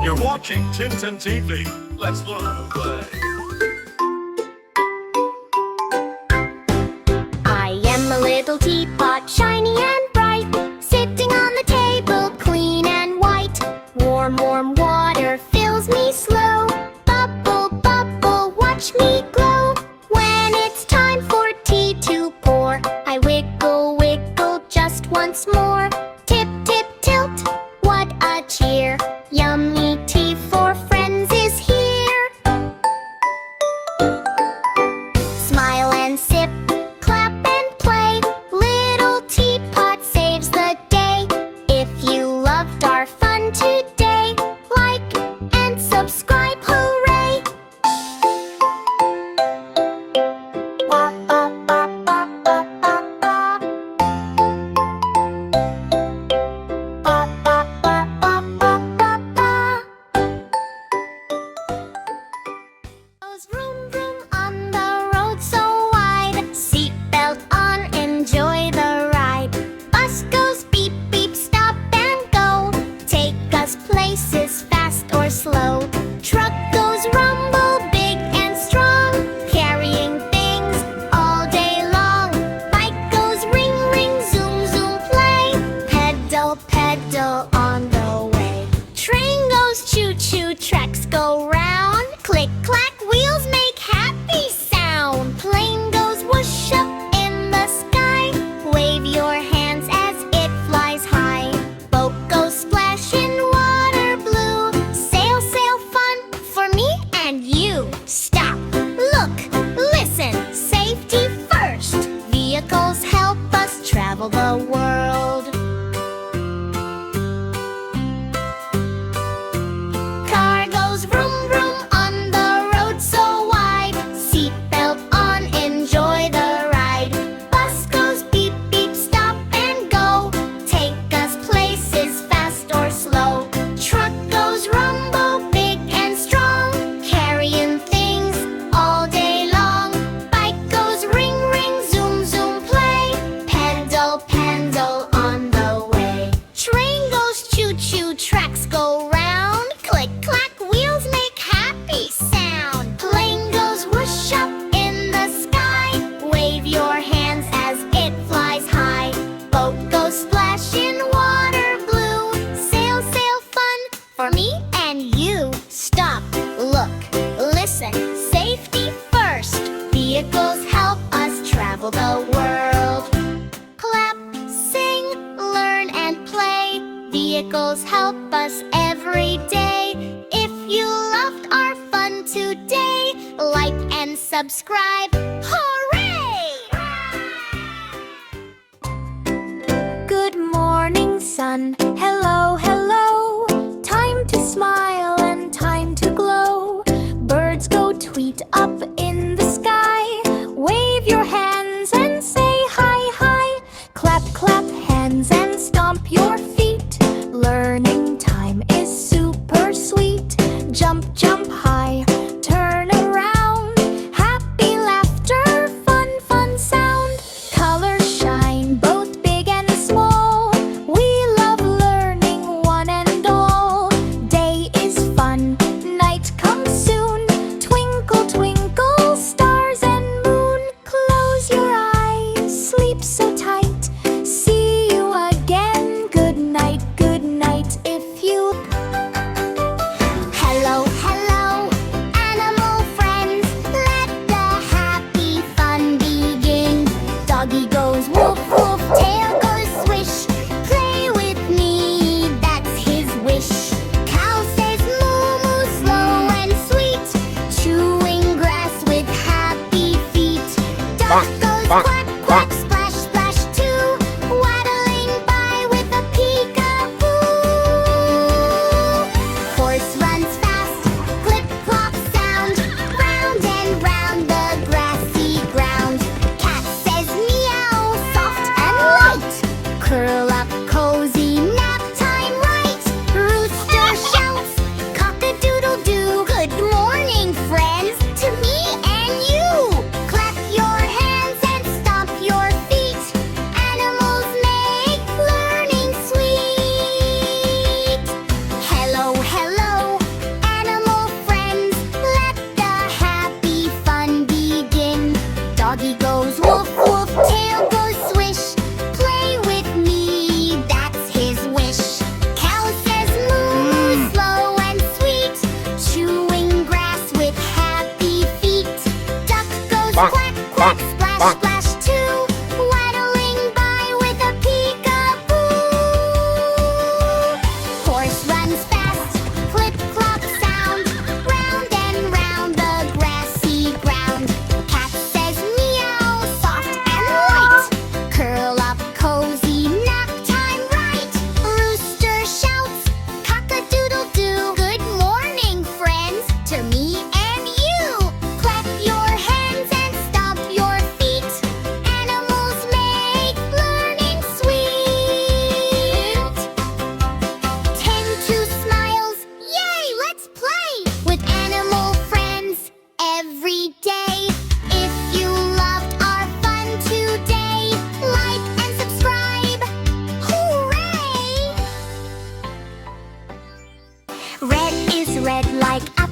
You're watching TinTon TV. Let's learn and play. I am a little teapot, shiny and bright, sitting on the table, clean and white. Warm, warm water fills me slow. Bubble, bubble, watch me glow. When it's time for tea to pour, I wiggle, wiggle just once more. Tip, tip, tilt, what a cheer. Yummy tea for friends is here. Smile and sip, clap and play. Little teapot saves the day. If you loved our fun today, like and subscribe, hooray! Ba, ba, ba, ba, ba, ba, ba. Ba, ba, ba, ba, ba, ba, ba. Goes vroom, vroom on the road so wide. Seatbelt on, enjoy the ride. Bus goes beep, beep, stop and go. Take us places fast or slow. Truck goes rumble, big and strong, carrying things all day long. Bike goes ring, ring, zoom, zoom, play. Pedal, pedal on the way. Train goes choo, choo, tracks go round. Click, clack, wheels make happy sound. Plane goes whoosh up in the sky. Wave your hands as it flies high. Boat goes splash in water blue. Sail, sail, fun for me and you. Stop, look, listen, safety first. Vehicles help us travel the world. Car goes vroom, vroom on the road so wide. Seatbelt on, enjoy the ride. Bus goes beep, beep, stop and go. Take us places fast or slow. Truck goes rumble, big and strong, carrying things all day long. Bike goes ring, ring, zoom, zoom, play. Pedal, pedal on the way. Train goes choo, choo, tracks go round. Click, clack, wheels make happy sound. Plane goes whoosh up in the sky. Wave your hands as it flies high. Boat goes splash in water blue. Sail, sail, fun for me and you. Stop, look, listen, safety first. Vehicles help us travel the world. Clap, sing, learn and play. Vehicles help us every day. If you loved our fun today, like and subscribe, hooray! Good morning, sun. Hello, hello. Time to smile and time to glow. Birds go tweet up in the sky. Wave your hands and say hi, hi. Clap, clap hands and stomp your feet. Learning time is super sweet. Jump, jump high, turn around. Happy laughter, fun, fun sound. Colors shine both big and small. We love learning one and all. Day is fun, night comes soon. Twinkle, twinkle, stars and moon. Close your eyes, sleep so tight. See you again, good night if you. Hello, hello, animal friends. Let the happy fun begin. Doggy goes woof, woof, tail goes swish. Play with me, that's his wish. Cow says moo, moo, slow and sweet. Chewing grass with happy feet. Duck goes quack, quack, splash, splash too. Waddling by with a peekaboo. Horse runs fast, clip clop sound. Round and round the grassy ground. Cat says meow, soft and light. Curl up cozy, nap time right. Rooster shouts, cock-a-doodle-doo. Good morning, friends, to me and you. Clap your hands and stomp Red is red like